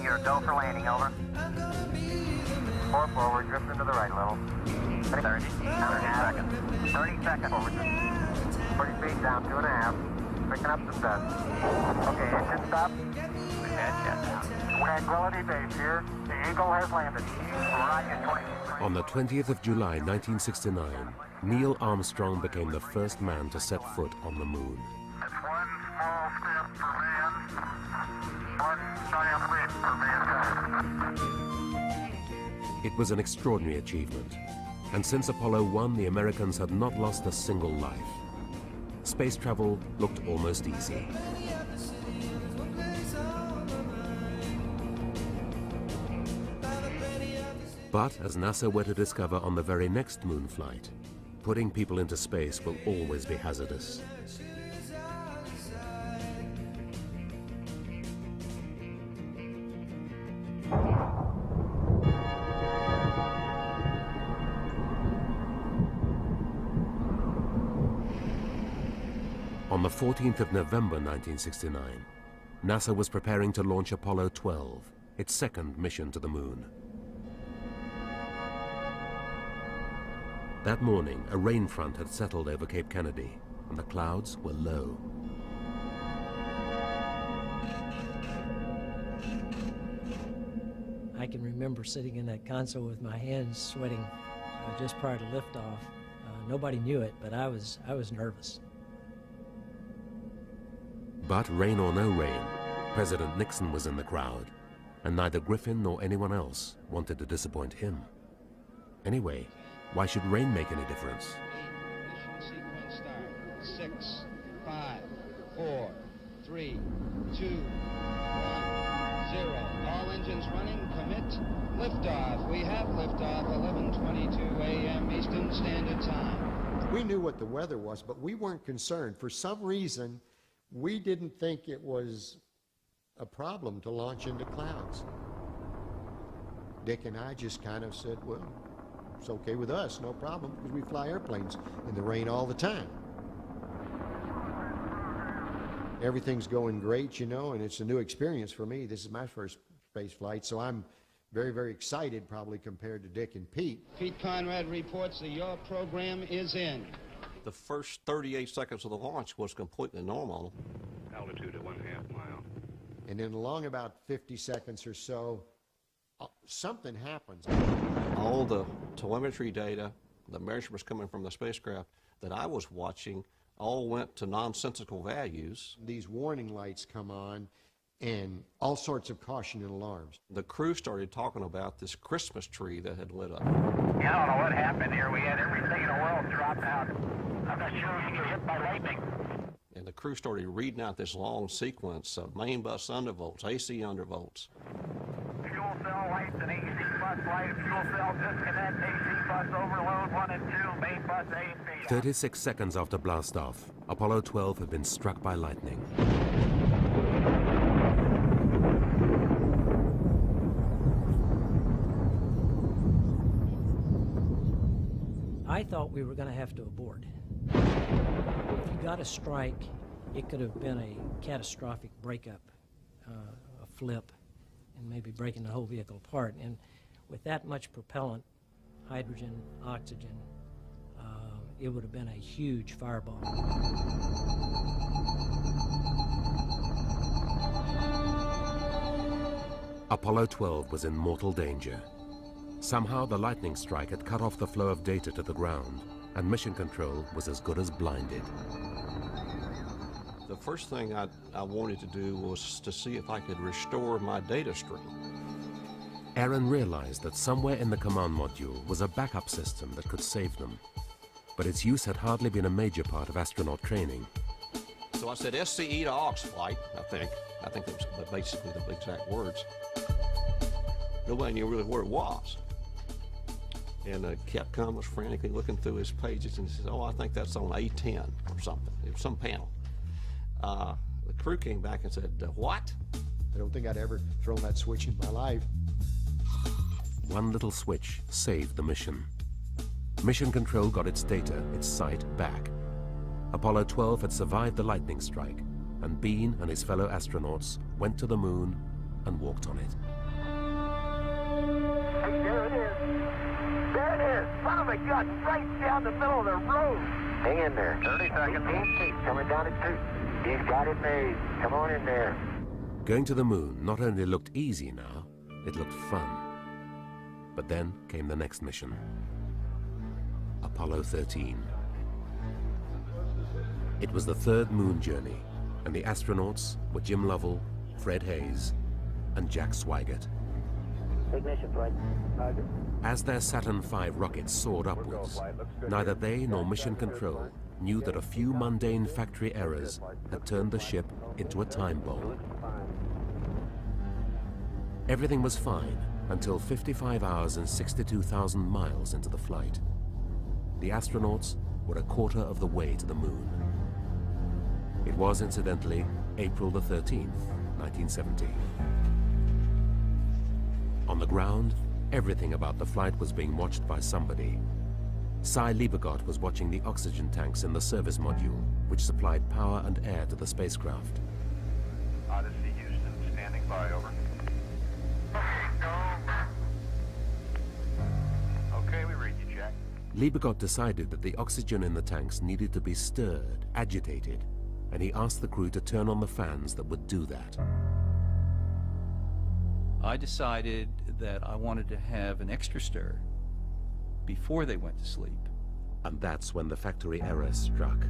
you're go for landing, over. 4 forward, drift into the right a little. 30, counter half seconds. 30 seconds forward. 40 feet down, 2.5. Picking up the set. Okay, engine stop. Head jet down. Tranquility Base here. The Eagle has landed. Roger, 20. On the 20th of July, 1969, Neil Armstrong became the first man to set foot on the moon. It's one small step for man, one giant leap for mankind. It was an extraordinary achievement, and since Apollo 1, the Americans had not lost a single life. Space travel looked almost easy. But, as NASA were to discover on the very next moon flight, putting people into space will always be hazardous. On the 14th of November 1969, NASA was preparing to launch Apollo 12, its second mission to the moon. That morning, a rain front had settled over Cape Kennedy, and the clouds were low. I can remember sitting in that console with my hands sweating just prior to liftoff. Nobody knew it, but I was nervous. But rain or no rain, President Nixon was in the crowd, and neither Griffin nor anyone else wanted to disappoint him. Anyway, why should rain make any difference? Ignition sequence start. 6, 5, 4, 3, 2, 1, 0. All engines running. Commit. Liftoff. We have liftoff. 11:22 a.m. Eastern Standard Time. We knew what the weather was, but we weren't concerned. For some reason, we didn't think it was a problem to launch into clouds. Dick and I just kind of said, well, it's okay with us, no problem, because we fly airplanes in the rain all the time. Everything's going great, you know, and it's a new experience for me. This is my first space flight, so I'm very, very excited, probably compared to Dick and Pete. Pete Conrad reports that your program is in. The first 38 seconds of the launch was completely normal. Altitude at 1/2 mile. And then along about 50 seconds or so, something happens. All the telemetry data, the measurements coming from the spacecraft that I was watching all went to nonsensical values. These warning lights come on and all sorts of caution and alarms. The crew started talking about this Christmas tree that had lit up. Yeah, I don't know what happened here. We had everything in the world drop out. I'm not sure we get hit by lightning. And the crew started reading out this long sequence of main bus undervolts, AC undervolts. Fuel cell lights and AC bus light. Fuel cell disconnect. AC bus overload 1 and 2. Main bus A and B. 36 seconds after blastoff, Apollo 12 had been struck by lightning. I thought we were going to have to abort. If you got a strike, it could have been a catastrophic breakup, a flip, and maybe breaking the whole vehicle apart. And with that much propellant, hydrogen, oxygen, it would have been a huge fireball. Apollo 12 was in mortal danger. Somehow the lightning strike had cut off the flow of data to the ground, and Mission Control was as good as blinded. The first thing I wanted to do was to see if I could restore my data stream. Aaron realized that somewhere in the command module was a backup system that could save them, but its use had hardly been a major part of astronaut training. So I said SCE to aux flight, I think that was basically the exact words. Nobody knew really where it was. And Capcom was frantically looking through his pages and he said, oh, I think that's on A10 or something. It was some panel. The crew came back and said, what? I don't think I'd ever thrown that switch in my life. One little switch saved the mission. Mission Control got its data, its sight, back. Apollo 12 had survived the lightning strike, and Bean and his fellow astronauts went to the moon and walked on it. son of a gun, right down the middle of the road. Hang in there. 30 seconds. 18 feet, coming down at 2. He's got it made. Come on in there. Going to the moon not only looked easy now, it looked fun. But then came the next mission. Apollo 13. It was the third moon journey, and the astronauts were Jim Lovell, Fred Hayes, and Jack Swigert. Ignition, Flight. Roger. As their Saturn V rockets soared upwards, neither they nor Mission Control knew that a few mundane factory errors had turned the ship into a time bomb. Everything was fine until 55 hours and 62,000 miles into the flight. The astronauts were a quarter of the way to the moon. It was, incidentally, April the 13th, 1970. On the ground, everything about the flight was being watched by somebody. Cy Liebergott was watching the oxygen tanks in the service module, which supplied power and air to the spacecraft. Odyssey Houston, standing by, over. Okay, we read you, Jack. Liebergott decided that the oxygen in the tanks needed to be stirred, agitated, and he asked the crew to turn on the fans that would do that. I decided that I wanted to have an extra stir before they went to sleep. And that's when the factory error struck.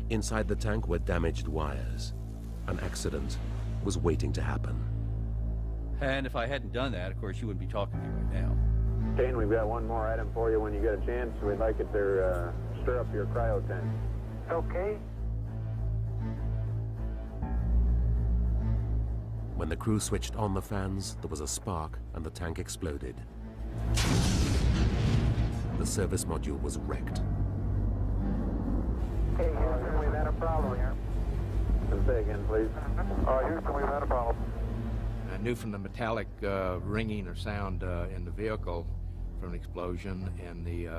Inside the tank were damaged wires. An accident was waiting to happen. And if I hadn't done that, of course, you wouldn't be talking to me right now. Kane, we've got one more item for you when you get a chance. We'd like it to stir up your cryo tank. Okay. When the crew switched on the fans, there was a spark and the tank exploded. The service module was wrecked. Hey, Houston, we've had a problem here. Say again, please. Houston, we've had a problem. I knew from the metallic ringing or sound in the vehicle from the explosion and the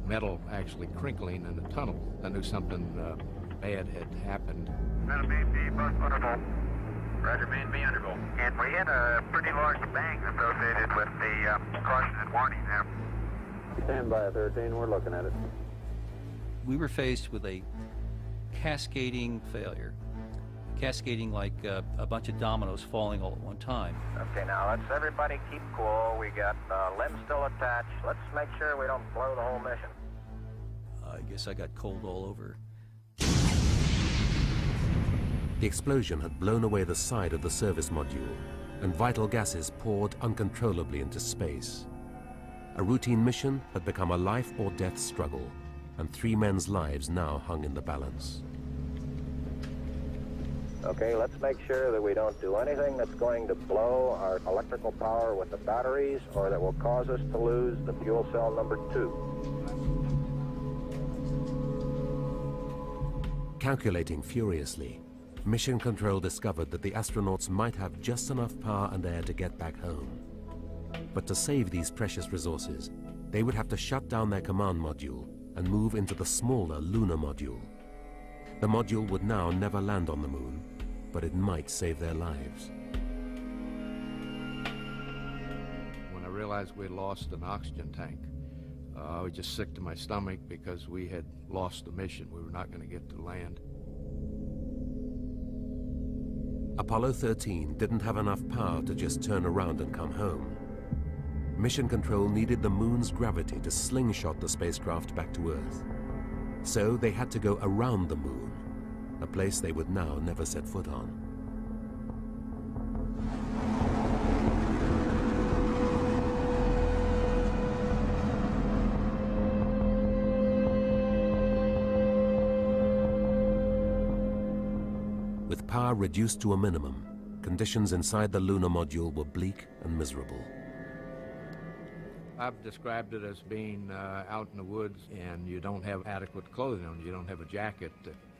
metal actually crinkling in the tunnel. I knew something bad had happened. That'll be the bus underbolt. Roger, B&B underbolt. And we had a pretty large bang associated with the caution and warning there. Stand by, 13. We're looking at it. We were faced with a cascading failure. Cascading like a bunch of dominoes falling all at one time. Okay, now let's everybody keep cool. We got limbs still attached. Let's make sure we don't blow the whole mission. I guess I got cold all over. The explosion had blown away the side of the service module, and vital gases poured uncontrollably into space. A routine mission had become a life or death struggle, and 3 men's lives now hung in the balance. Okay, let's make sure that we don't do anything that's going to blow our electrical power with the batteries or that will cause us to lose the fuel cell number 2. Calculating furiously, Mission Control discovered that the astronauts might have just enough power and air to get back home. But to save these precious resources, they would have to shut down their command module and move into the smaller lunar module. The module would now never land on the moon, but it might save their lives. When I realized we had lost an oxygen tank, I was just sick to my stomach because we had lost the mission. We were not going to get to land. Apollo 13 didn't have enough power to just turn around and come home. Mission Control needed the moon's gravity to slingshot the spacecraft back to Earth. So they had to go around the moon, a place they would now never set foot on. With power reduced to a minimum, conditions inside the lunar module were bleak and miserable. I've described it as being out in the woods and you don't have adequate clothing on. You don't have a jacket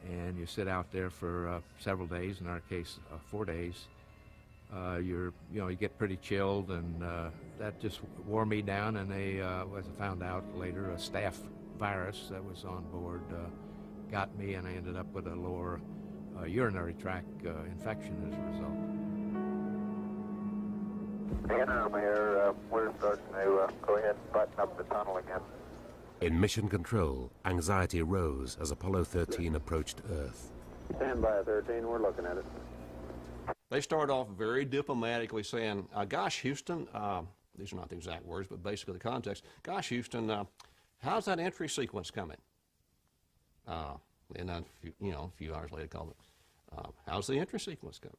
and you sit out there for several days, in our case 4 days. You get pretty chilled, and that just wore me down, and as I found out later, a staph virus that was on board got me, and I ended up with a lower urinary tract infection as a result. Interim here, we're starting to go ahead and button up the tunnel again. In Mission Control, anxiety rose as Apollo 13 approached Earth. Stand by 13, we're looking at it. They started off very diplomatically saying, gosh, Houston, these are not the exact words, but basically the context, gosh, Houston, how's that entry sequence coming? And then, a few hours later, called it, how's the entry sequence coming?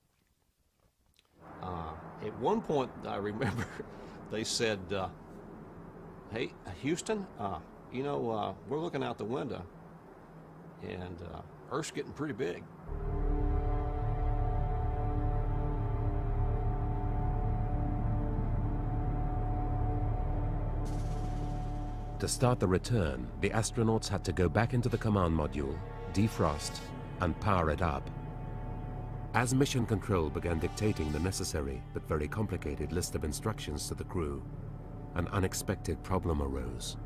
At one point, I remember they said, hey, Houston, we're looking out the window, and Earth's getting pretty big. To start the return, the astronauts had to go back into the command module, defrost, and power it up. As Mission Control began dictating the necessary but very complicated list of instructions to the crew, an unexpected problem arose.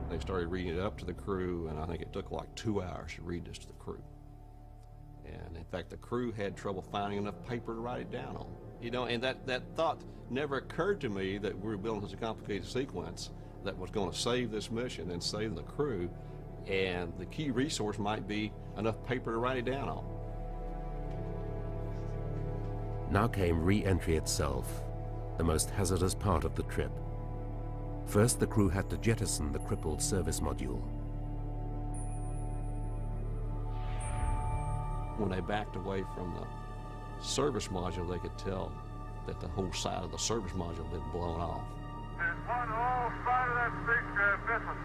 They started reading it up to the crew, and I think it took like 2 hours to read this to the crew. And in fact, the crew had trouble finding enough paper to write it down on. And that thought never occurred to me that we were building such a complicated sequence that was going to save this mission and save the crew, and the key resource might be enough paper to write it down on. Now came re-entry itself, the most hazardous part of the trip. First, the crew had to jettison the crippled service module. When they backed away from the service module, they could tell that the whole side of the service module had been blown off. There's one whole side of that big missing.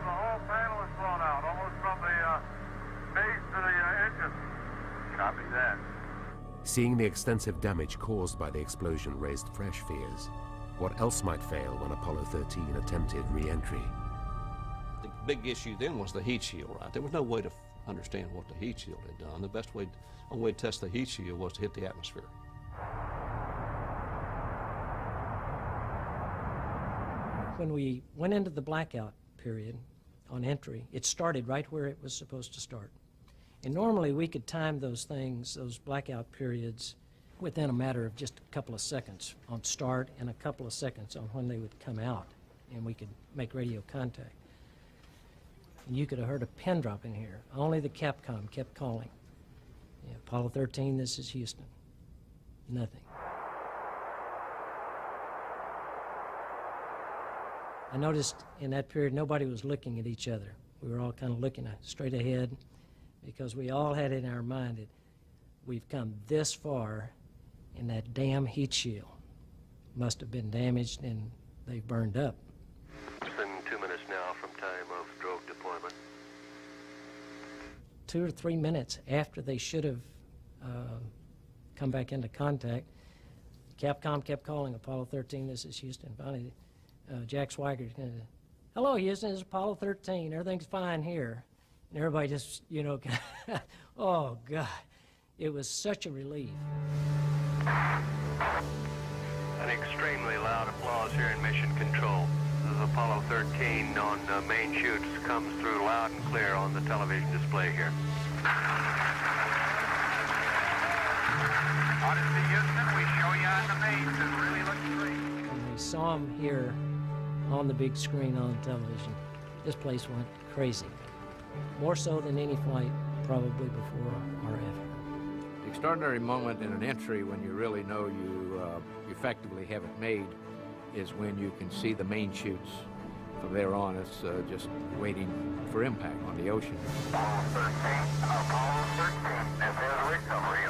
The whole panel is blown out, almost from the base to the engine. Copy that. Seeing the extensive damage caused by the explosion raised fresh fears. What else might fail when Apollo 13 attempted re-entry? The big issue then was the heat shield, right? There was no way to understand what the heat shield had done. The only way to test the heat shield was to hit the atmosphere. When we went into the blackout period on entry, it started right where it was supposed to start. And normally we could time those things, those blackout periods, within a matter of just a couple of seconds on start and a couple of seconds on when they would come out, and we could make radio contact. And you could have heard a pin drop in here. Only the Capcom kept calling. Yeah, Apollo 13, this is Houston. Nothing. I noticed in that period nobody was looking at each other. We were all kind of looking straight ahead because we all had in our mind that we've come this far and that damn heat shield must have been damaged and they burned up. It's been 2 minutes now from time of drogue deployment. 2 or 3 minutes after they should have come back into contact, Capcom kept calling Apollo 13, this is Houston. Finally, Jack Swigert, hello Houston, this is Apollo 13, everything's fine here. And everybody just, oh God, it was such a relief. An extremely loud applause here in Mission Control. This is Apollo 13 on main chutes, comes through loud and clear on the television display here. Odyssey Houston, we show you on the base. It really looks great. When we saw him here on the big screen on television, this place went crazy. More so than any flight probably before or after. The extraordinary moment in an entry when you really know you effectively have it made is when you can see the main chutes. From there on, it's just waiting for impact on the ocean. Apollo 13, this is recovery.